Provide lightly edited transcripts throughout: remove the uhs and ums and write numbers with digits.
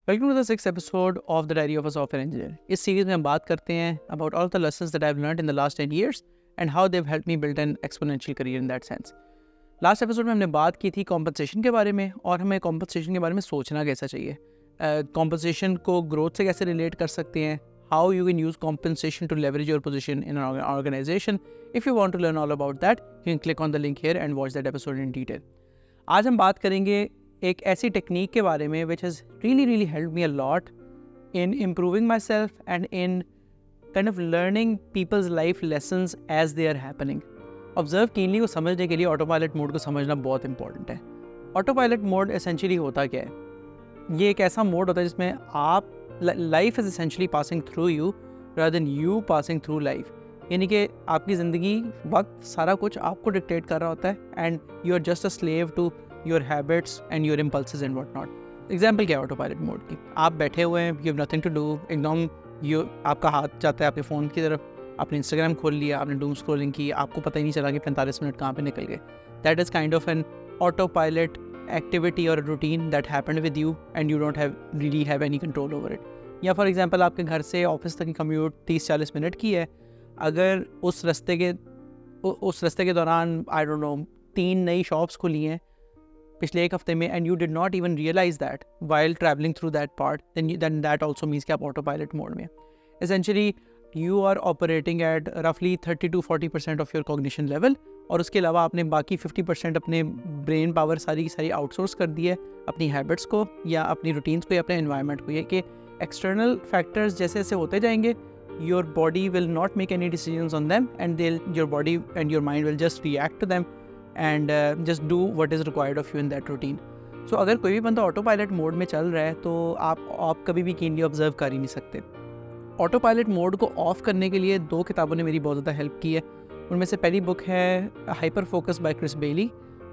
Welcome to the 6th episode of the diary of a software engineer. इस series में हम बात करते हैं about all the lessons that I have learned in the last 10 years and how they have helped me build an exponential career in that sense. Last episode में हमने बात की थी कॉम्पनसेशन के बारे में और हमें कॉम्पनसेशन के बारे में सोचना कैसा चाहिए, कॉम्पनसेशन को ग्रोथ से कैसे रिलेट कर सकते हैं, how you can use compensation to leverage your position in an organisation. If you want to learn all about that you can click on the link here and watch that episode in detail. आज हम बात करेंगे एक ऐसी technique के बारे में which has really helped me a lot in improving myself and in kind of learning people's life lessons as they are happening. Observe keenly को समझने के लिए ऑटो पायलट मोड को समझना बहुत इंपॉर्टेंट है। ऑटो पायलट मोड एसेंशियली होता क्या है? ये एक ऐसा मोड होता है जिसमें आप life is essentially passing through you rather than you passing through life. यानी कि आपकी ज़िंदगी वक्त सारा कुछ आपको डिक्टेट कर रहा होता है and you are just a slave to your habits and your impulses and what not. Example क्या है ऑटो पायलट मोड की? आप बैठे हुए हैं, you have nothing to do, एकदम आपका हाथ जाता है आपके फ़ोन की तरफ, आपने इंस्टाग्राम खोल लिया, आपने डूम स्क्रॉलिंग की, आपको पता ही नहीं चला कि 45 मिनट कहाँ पे निकल गए। That is kind of an autopilot activity और routine that happened with you and you don't really have any control over it. या फॉर एग्जाम्पल आपके घर से ऑफिस तक की कम्यूट 30-40 मिनट की है, अगर उस रास्ते के दौरान आई डोंट नो 3 नई शॉप्स खुली हैं पिछले एक हफ्ते में and you did not even realise that while travelling through that part, then that also means कि आप ऑटो पायलट मोड में। Essentially you are operating at रफली 30 to 40% of your cognition level और उसके अलावा आपने बाकी 50% अपने ब्रेन पावर सारी की सारी आउटसोर्स कर दी है अपनी हैबिट्स को या अपनी रूटीन्स को या अपने एनवायरनमेंट को। ये कि एक्सटर्नल फैक्टर्स जैसे जैसे होते जाएंगे your body will not make any decisions on them and your body and your mind will just react to them and just do what is required of you in that routine. So अगर कोई भी बंदा auto pilot mode में चल रहा है तो आप कभी भी कीनली ऑब्जर्व कर ही नहीं सकते। ऑटो पायलट मोड को ऑफ करने के लिए 2 किताबों ने मेरी बहुत ज़्यादा हेल्प की है। उनमें से पहली बुक है hyperfocus by Chris Bailey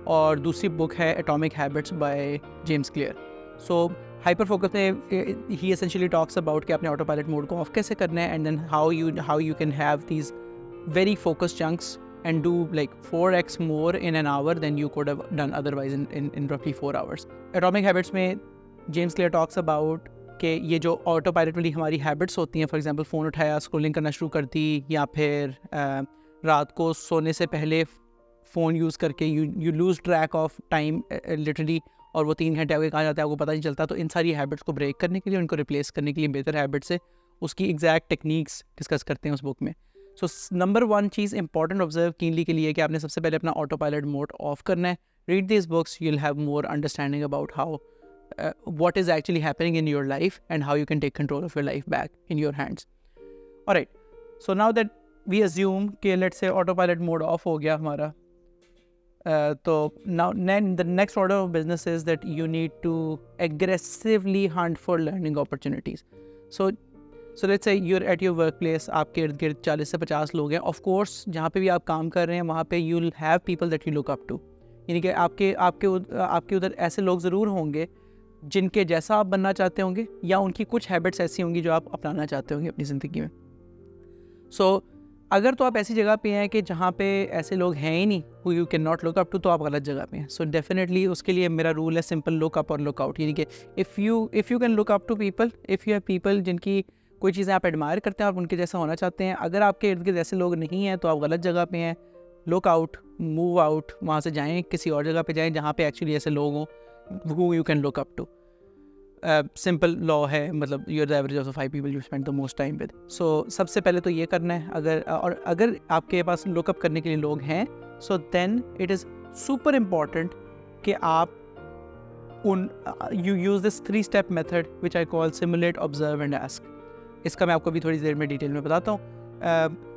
और दूसरी बुक है atomic habits by James Clear. So hyperfocus में ही एसेंशियली टॉक्स अबाउट कि आपने ऑटो पायलट मोड को ऑफ कैसे करना है and then how you can have these very focus chunks and do like 4x more in an hour than you could have done otherwise in roughly 4 hours. Atomic Habits में James clear talks about कि ये जो auto pilot वाली हमारी habits होती हैं, for example phone उठाया, scrolling करना शुरू कर दी या फिर रात को सोने से पहले फ़ोन यूज़ करके you lose track of time literally और वो 3 घंटे आगे कहाँ जाता है आपको पता नहीं चलता। तो इन सारी हैबिट्स को ब्रेक करने के लिए, उनको रिप्लेस करने के लिए बेहतर हैबिट से उसकी एग्जैक्ट टेक्निक्स डिस्कस करते हैं उस बुक में। सो नंबर 1 चीज़ इंपॉर्टेंट ऑब्जर्व कीनली के लिए कि आपने सबसे पहले अपना ऑटो पायलट मोड ऑफ करना है। Read this books, you will have more understanding about how what is actually happening in your life and how you can take control of your life back in your hands. Alright, so now that we assume कि let's say autopilot mode off हो गया हमारा, तो now the next order of business is that you need to aggressively hunt for learning opportunities. So let's से your at your workplace, आपके इर्द गिर्द 40 से 50 लोग हैं। ऑफ कोर्स जहाँ पे भी आप काम कर रहे हैं वहाँ पे you will have people that you look up to, यानी कि आपके उधर ऐसे लोग ज़रूर होंगे जिनके जैसा आप बनना चाहते होंगे या उनकी कुछ हैबिट्स ऐसी होंगी जो आप अपनाना चाहते होंगे अपनी ज़िंदगी में। सो अगर तो आप ऐसी जगह पे हैं कि जहाँ पे ऐसे लोग हैं ही नहीं who you can not look up to, तो आप गलत जगह पे हैं। सो डेफिनेटली उसके लिए मेरा रूल है सिंपल, लुक अप और लुक आउट। यानी कि if you can look up to people, if you have people जिनकी कोई चीज़ें आप एडमायर करते हैं और उनके जैसा होना चाहते हैं, अगर आपके इर्द गिर्द ऐसे लोग नहीं हैं तो आप गलत जगह पे हैं। लुक आउट, मूव आउट, वहाँ से जाएं, किसी और जगह पे जाएं जहाँ पे एक्चुअली ऐसे लोग हों who you can look up to. Simple law है, मतलब you are the average of the 5 people you spend the most time with. So सबसे पहले तो ये करना है। अगर आपके पास लुकअप करने के लिए लोग हैं, so then it is super important कि आप you use this 3-step method which I call simulate, observe and ask. इसका मैं आपको भी थोड़ी देर में डिटेल में बताता हूँ।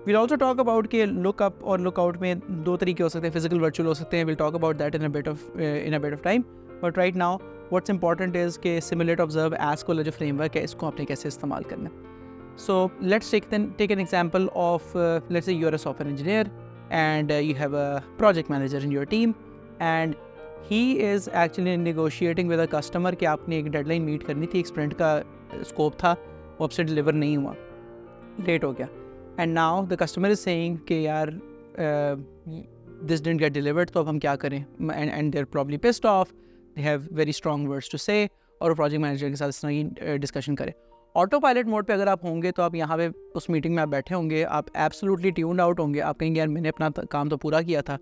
विल ऑल्सो टॉक अबाउट कि लुकअप और लुकआउट में 2 तरीके हो सकते हैं, फिजिकल वर्चुअल हो सकते हैं। Will talk about that in a bit of time, but right now what's important is कि सिमुलेट, ऑब्जर्व, आस्क वाला जो फ्रेमवर्क है इसको आपने कैसे इस्तेमाल करना है। So let's take an example of let's say you are a software engineer and you have a project manager in your team and he is actually negotiating with a customer कि आपने एक डेडलाइन मीट करनी थी, एक sprint का scope था, वो आपसे डिलीवर नहीं हुआ, लेट हो गया। And now the customer is saying कि यार दिस डिडंट गेट डिलीवर्ड, तो अब हम क्या करें? And they are probably pissed off, they have very strong words to say, और प्रोजेक्ट मैनेजर के साथ इस तरह की डिस्कशन करें। ऑटो पायलट मोड पे अगर आप होंगे तो आप यहाँ पे उस मीटिंग में आप बैठे होंगे, आप एब्सोल्युटली ट्यून्ड आउट होंगे, आप कहेंगे यार मैंने अपना काम तो पूरा किया था,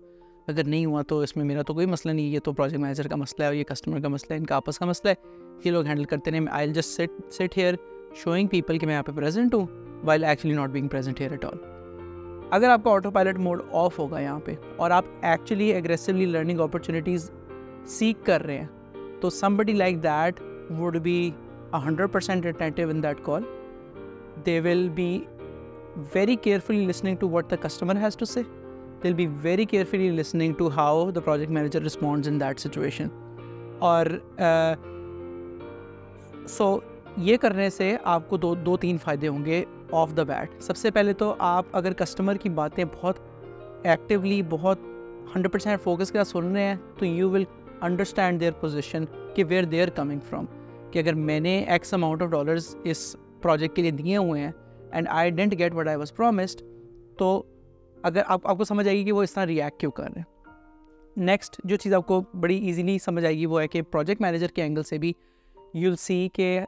अगर नहीं हुआ तो इसमें मेरा तो कोई मसला नहीं, ये तो प्रोजेक्ट मैनेजर का मसला है और ये कस्टमर का मसला है, इनका आपस का मसला है, ये लोग हैंडल करते हैं। I will just sit here showing people कि मैं यहाँ पे प्रेजेंट हूँ while actually not being present here at all. अगर आपका ऑटो पायलट मोड ऑफ होगा यहाँ पे और आप एक्चुअली एग्रेसिवली लर्निंग अपॉर्चुनिटीज़ सीख कर रहे हैं, तो somebody like that would be 100% attentive in that call. They will be very carefully listening to what the customer has to say. They'll be very carefully listening to how the project manager responds in that situation. और so ये करने से आपको दो तीन फ़ायदे होंगे of the bat. सबसे पहले तो आप अगर कस्टमर की बातें बहुत एक्टिवली, बहुत 100% फोकस के साथ सुन रहे हैं, तो you will understand their position कि where they are coming from, कि अगर मैंने एक्स अमाउंट ऑफ डॉलर्स इस प्रोजेक्ट के लिए दिए हुए हैं and I didn't get what I was promised, तो अगर आपको समझ आएगी कि वो इस तरह रिएक्ट क्यों कर रहे हैं। नेक्स्ट जो चीज़ आपको बड़ी इजीली समझ आएगी वो है कि प्रोजेक्ट मैनेजर के एंगल से भी यू विल सी के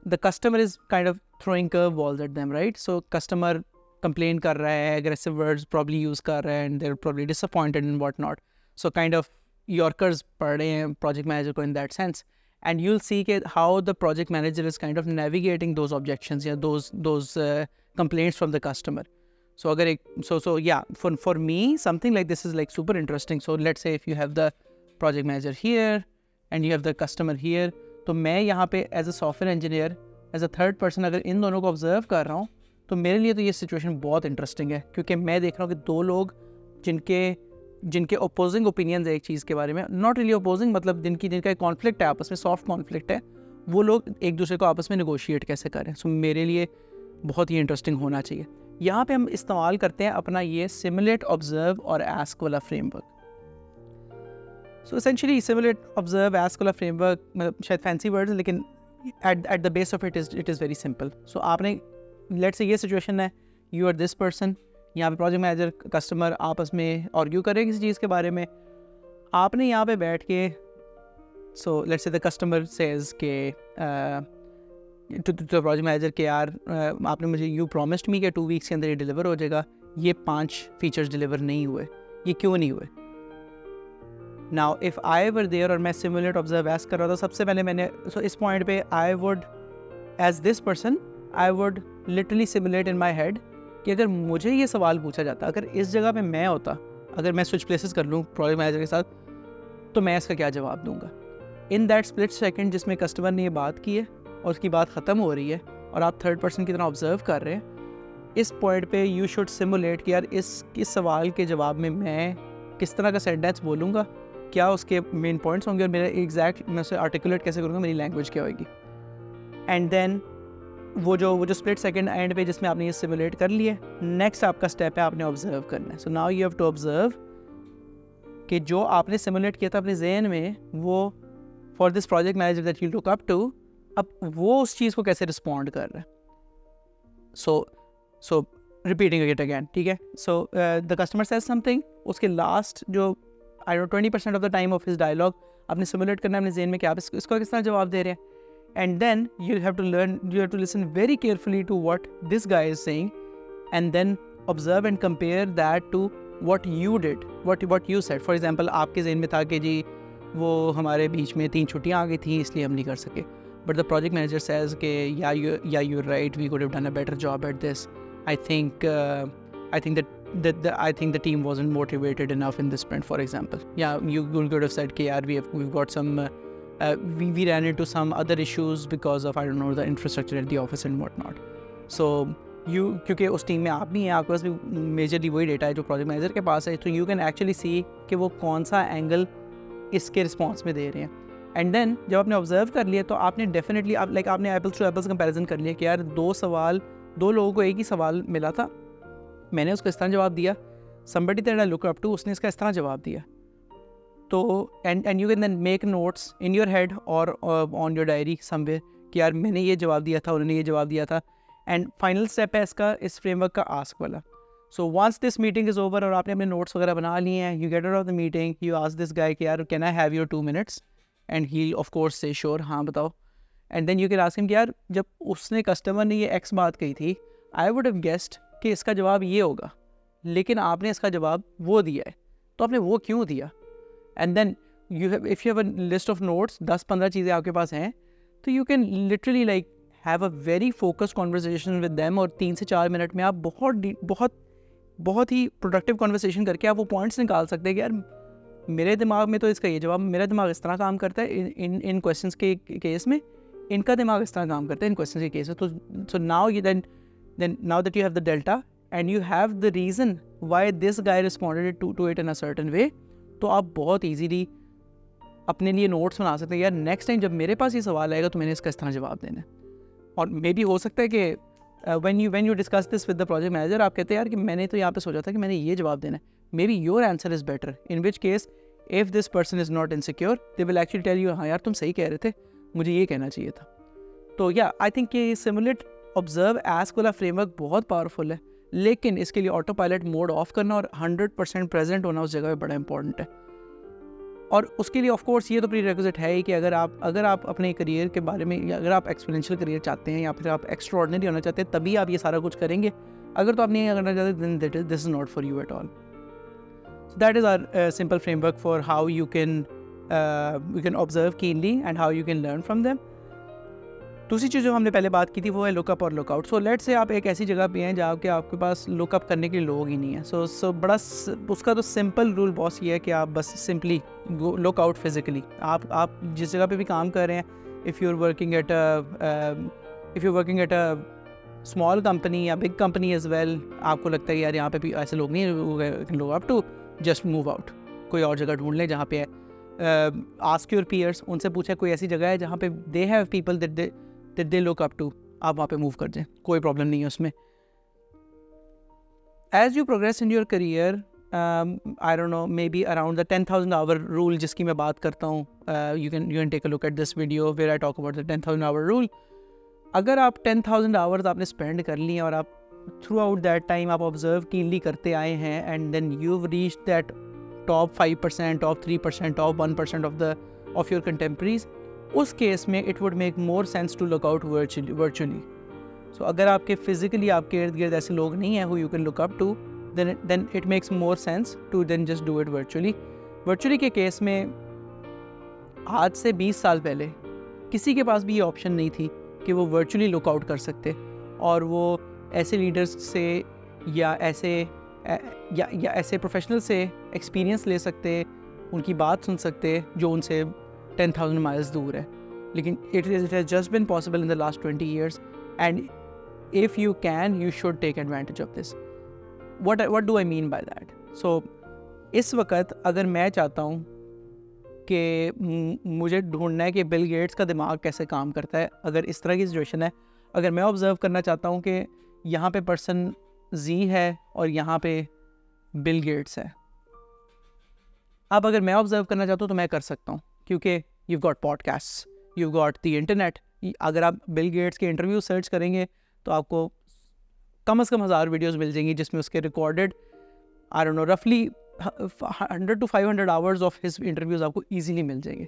the customer is kind of throwing curveballs at them, right? So customer complain कर रहा है, aggressive words probably use कर रहा है, and they're probably disappointed and whatnot. So kind of Yorkers पढ़ रहे हैं project manager को in that sense, and you'll see कि how the project manager is kind of navigating those objections या those complaints from the customer. So अगर so yeah, for me something like this is like super interesting. So let's say if you have the project manager here and you have the customer here, तो मैं यहाँ पे as a software engineer as a third person अगर इन दोनों को observe कर रहा हूँ, तो मेरे लिए तो ये सिचुएशन बहुत इंटरेस्टिंग है, क्योंकि मैं देख रहा हूँ कि दो लोग जिनके ओपोजिंग ओपिनियंस है एक चीज़ के बारे में, नॉट रियली ओपोजिंग, मतलब जिनका एक कॉन्फ्लिक्ट है आपस में, सॉफ्ट कॉन्फ्लिक्ट है, वो लोग एक दूसरे को आपस में निगोशिएट कैसे करें। सो मेरे लिए बहुत ही इंटरेस्टिंग होना चाहिए। यहाँ पे हम इस्तेमाल करते हैं अपना ये सिमुलेट, ऑब्जर्व और आस्क वाला framework. So essentially simulate, observe, ask वाला फ्रेमवर्क, मतलब शायद फैंसी वर्ड्स, लेकिन at the base of it is very simple. So आपने let's say ये सिचुएशन है, you are this person, यहाँ पे प्रोजेक्ट मैनेजर कस्टमर आपस में आर्ग्यू करें किसी चीज़ के बारे में, आपने यहाँ पे बैठ के so let's say the customer says के to प्रोजेक्ट मैनेजर के यार आपने मुझे you promised me कि 2 weeks के अंदर ये डिलीवर हो जाएगा, ये 5 फीचर्स डिलीवर नहीं हुए, ये क्यों नहीं हुए। Now if I were there और मैं सिमुलेट, ऑब्जर्व, आस्क कर रहा था, सबसे पहले मैंने इस पॉइंट पे I would as this person I would literally simulate in my head कि अगर मुझे ये सवाल पूछा जाता, अगर इस जगह पे मैं होता, अगर मैं स्विच प्लेसेस कर लूँ प्रोजेक्ट मैनेजर के साथ, तो मैं इसका क्या जवाब दूंगा। इन दैट स्प्लिट सेकेंड जिसमें कस्टमर ने ये बात की है और उसकी बात ख़त्म हो रही है और आप थर्ड पर्सन की तरह ऑब्जर्व कर रहे हैं, इस पॉइंट पे यू शुड सिमुलेट कि यार इस सवाल के जवाब में मैं किस तरह का सेंटेंस बोलूँगा, क्या उसके मेन पॉइंट्स होंगे और मेरा एग्जैक्ट मैं उसे आर्टिकुलेट कैसे करूँगा, मेरी लैंग्वेज क्या होगी। एंड देन वो जो स्प्लिट सेकंड एंड पे जिसमें आपने ये सिमुलेट कर लिया, नेक्स्ट आपका स्टेप है आपने ऑब्जर्व करना है। So now you have to observe कि जो आपने सिमुलेट किया था अपने जहन में, वो for this project manager that you look up to, अब वो उस चीज़ को कैसे रिस्पॉन्ड कर रहा है। सो रिपीटिंग इट अगेन, ठीक है। So the customer says something, उसके लास्ट जो I know 20% of the time of his dialogue आपने सिमुलेट करना है अपने जहन में कि आप इसको किस तरह जवाब दे रहे हैं। And then you have to listen very carefully to what this guy is saying and then observe and compare that to what you did, what you said. For example आपके जहन में था कि जी वो हमारे बीच में 3 छुट्टियाँ आ गई थी इसलिए हम नहीं कर सके, but the project manager says okay yeah you right, we could have done a better job at this, I think the team wasn't motivated enough in this sprint, for example. Yeah, you could have said, "Okay, we've got some, we ran into some other issues because of, I don't know, the infrastructure at the office and whatnot." So क्योंकि उस team में आप भी हैं, आपके पास भी majorly वही data है जो प्रोजेक्ट मैनेजर के पास है, तो यू कैन एक्चुअली सी कि वो कौन सा एंगल इसके रिस्पॉन्स में दे रहे हैं। एंड देन जब आपने ऑब्जर्व कर लिया तो आपने डेफिनेटली आपने एप्पल्स टू एप्पल्स कंपैरिजन कर लिया कि यार दो लोगों को एक ही सवाल मिला था, मैंने उसको इस तरह जवाब दिया, somebody that I look up to उसने इसका इस तरह जवाब दिया। तो and you can then make notes in your head और ऑन योर डायरी समवेयर कि यार मैंने ये जवाब दिया था, उन्होंने ये जवाब दिया था। एंड फाइनल स्टेप है इसका, इस फ्रेमवर्क का आस्क वाला। So once this meeting is over और आपने अपने नोट्स वगैरह बना लिए हैं, you get out of the meeting, you ask this guy कि यार can I have your 2 minutes, and he of course से श्योर, हाँ बताओ. And then you can ask him कि यार जब उसने कस्टमर ने ये एक्स बात कही थी, आई वुड हैव गेस्ड कि इसका जवाब ये होगा, लेकिन आपने इसका जवाब वो दिया है, तो आपने वो क्यों दिया. And then you have, if you have a list of notes, 10-15 चीज़ें आपके पास हैं, तो you can literally like have a very focused conversation with them, और 3 से 4 मिनट में आप बहुत ही प्रोडक्टिव कॉन्वर्सेशन करके आप वो पॉइंट्स निकाल सकते हैं कि यार मेरे दिमाग में तो इसका ये जवाब, मेरा दिमाग इस तरह काम करता है इन क्वेश्चंस के केस में, इनका दिमाग इस तरह काम करता है इन क्वेश्चंस के केस में. तो so now you then now that you have the delta and you have the reason why this guy responded to it in a certain way, तो आप बहुत ईजीली अपने लिए नोट्स बना सकते हैं. यार नेक्स्ट टाइम जब मेरे पास ये सवाल आएगा तो मैंने इसका इस तरह जवाब देना है. और मे भी हो सकता है कि when you discuss this with the project manager, आप कहते हैं यार कि मैंने तो यहाँ पे सोचा था कि मैंने ये जवाब देना है. Maybe your answer is better, in which case if this person is not insecure, they will actually tell you हाँ यार तुम सही कह रहे थे, मुझे ये कहना चाहिए था. तो या आई थिंक कि सिमुलेट, ऑब्जर्व, आस्क वाला फ्रेमवर्क बहुत पावरफुल है, लेकिन इसके लिए ऑटो पायलट मोड ऑफ करना और 100% प्रेजेंट होना उस जगह पे बड़ा इंपॉर्टेंट है. और उसके लिए ऑफ कोर्स ये तो प्री रिक्विजिट है ही कि अगर आप अपने करियर के बारे में, या अगर आप एक्सपोनेंशियल करियर चाहते हैं या फिर आप एक्स्ट्राऑर्डिनरी होना चाहते हैं, तभी आप ये सारा कुछ करेंगे. अगर तो आप नहीं करना चाहते, then this is not for you at all. So that is our simple framework for how you can observe keenly and how you can learn from them. दूसरी चीज़ जो हमने पहले बात की थी वो है लुकअप और लुकआउट. सो लेट्स से आप एक ऐसी जगह पे हैं जहाँ के आपके पास लुकअप करने के लिए लोग ही नहीं है. सो बड़ा उसका तो सिंपल रूल बॉस ये है कि आप बस सिंपली लुक आउट फिजिकली. आप जिस जगह पे भी काम कर रहे हैं, if you are working at a small company या बिग कंपनी एज वेल, आपको लगता है यार यहाँ पे भी ऐसे लोग नहीं है, look up to, just move out, कोई और जगह ढूंढ लें जहाँ पे है. आस्क योर पीयर्स, उनसे पूछा कोई ऐसी जगह है जहाँ पे they have people that they look up to, आप वहाँ पे मूव कर जाएं, कोई प्रॉब्लम नहीं है उसमें. As you progress in your career, I don't know, maybe around the 10,000 hour rule जिसकी मैं बात करता हूँ, you can take a look at this video where I talk about the 10,000 hour rule. अगर आप 10,000 आवर्स आपने spend कर लिए और आप थ्रू आउट दैट टाइम आप ऑब्जर्व कीनली करते आए हैं, and then you reach that top 5%, top 3%, top 1% of your contemporaries, उस केस में it would make more sense to look out virtually. So अगर आपके फिजिकली आपके इर्द गिर्द ऐसे लोग नहीं हैं who you can look up to, then it makes more sense to then just do it virtually. Virtually के केस में आज से 20 साल पहले किसी के पास भी ये ऑप्शन नहीं थी कि वो वर्चुअली लुक आउट कर सकते और वो ऐसे लीडर्स से या ऐसे प्रोफेशनल से एक्सपीरियंस ले सकते, उनकी बात सुन सकते जो उनसे 10,000 माइल्स दूर है. लेकिन it has just been possible in the last 20 years, and if you can, you should take advantage of this. What do I mean by that? So इस वक्त अगर मैं चाहता हूँ कि मुझे ढूंढना है कि बिल गेट्स का दिमाग कैसे काम करता है, अगर इस तरह की सिचुएशन है, अगर मैं ऑब्जर्व करना चाहता हूँ कि यहाँ पे पर्सन जी है और यहाँ पे बिल गेट्स है, अब अगर मैं ऑब्जर्व करना चाहता हूँ तो मैं कर सकता हूँ, क्योंकि you've got podcasts, you've got the internet. अगर आप बिल गेट्स के इंटरव्यू सर्च करेंगे तो आपको कम से कम 1000 वीडियोस मिल जाएंगी जिसमें उसके रिकॉर्डेड आई डोंट नो रफली 100 to 500 hours of his interviews आपको इजीली मिल जाएंगे.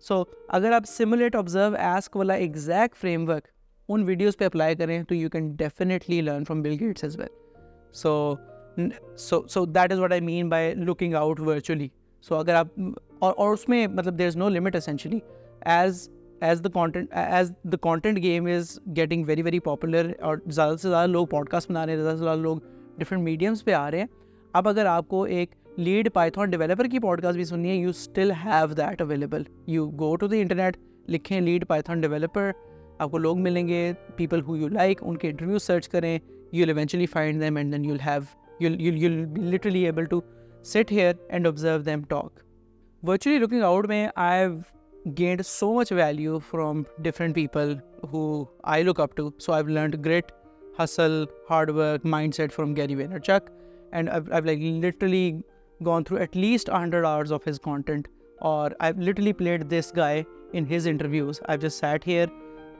सो अगर आप सिमुलेट, ऑब्जर्व, आस्क वाला एग्जैक्ट फ्रेमवर्क उन वीडियोस पे अप्लाई करें तो you can definitely learn from Bill Gates as well. So that is what I mean by looking out virtually. So अगर आप और उसमें मतलब there is no limit essentially, as the content game is getting very very popular और ज़्यादा से ज़्यादा लोग पॉडकास्ट बना रहे हैं, ज़्यादा से ज़्यादा लोग डिफरेंट मीडियम्स पे आ रहे हैं. अब अगर आपको एक लीड पाइथन डेवलपर की पॉडकास्ट भी सुननी है, you still have that available. You go to the internet, लिखें लीड पाइथन डेवलपर, आपको लोग मिलेंगे, पीपल हु यू लाइक, उनके इंटरव्यू सर्च करें, you will eventually find them and then you'll be literally able to sit here and observe them talk. Virtually looking out में I've gained so much value from different people who I look up to. So I've learned grit, hustle, hard work, mindset from Gary Vaynerchuk, and I've like literally gone through at least 100 hours of his content, or I've literally played this guy in his interviews. I've just sat here,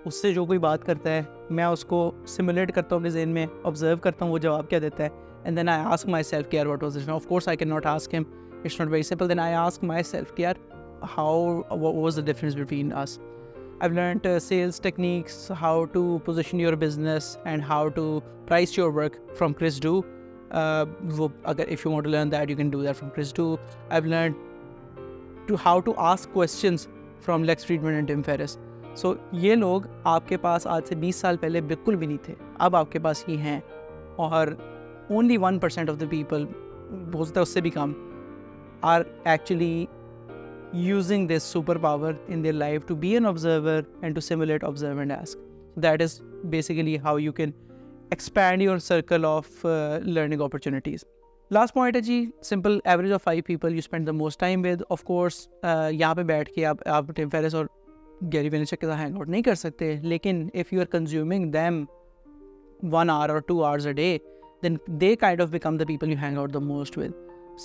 उससे जो कोई बात करता है मैं उसको simulate करता हूँ अपने ज़हन में, ऑब्जर्व करता हूँ वो जवाब क्या देता है, and then I ask myself कि यार what was it? Now of course I cannot ask him, it's not very simple. Then I ask myself कि यार what was the difference between us. I've learned sales techniques, how to position your business, and how to price your work from Chris Do. If you want to learn that, you can do that from Chris Do. I've learned how to ask questions from Lex Friedman and Tim Ferriss. So ये लोग आपके पास आज से 20 साल पहले बिल्कुल भी नहीं थे, अब आपके पास ये हैं, और only 1% of the people, हो सकता है उससे भी कम, are actually using this superpower in their life to be an observer and to simulate, observe and ask. That is basically how you can expand your circle of learning opportunities. Last point है जी, simple average of 5 people you spend the most time with. Of course यहाँ पे बैठ के आप Tim Ferriss और Gary Vaynerchuk के साथ hang out नहीं कर सकते, लेकिन if you are consuming them 1 hour or 2 hours a day, then they kind of become the people you hang out the most with.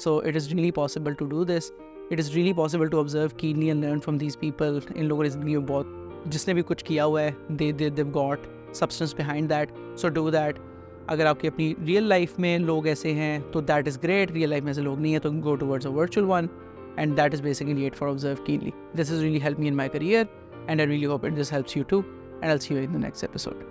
So it is really possible to do this. It is really possible to observe keenly and learn from these people. इन लोगों ने ज़िंदगी में बहुत जिसने भी कुछ किया हुआ है, they've got substance behind that. So do that. अगर आपकी अपनी रियल लाइफ में लोग ऐसे हैं तो that is great. Real life में ऐसे लोग नहीं है तो go towards a virtual one. And that is basically it for observe keenly. This has really helped me in my career, and I really hope this helps you too. And I'll see you in the next episode.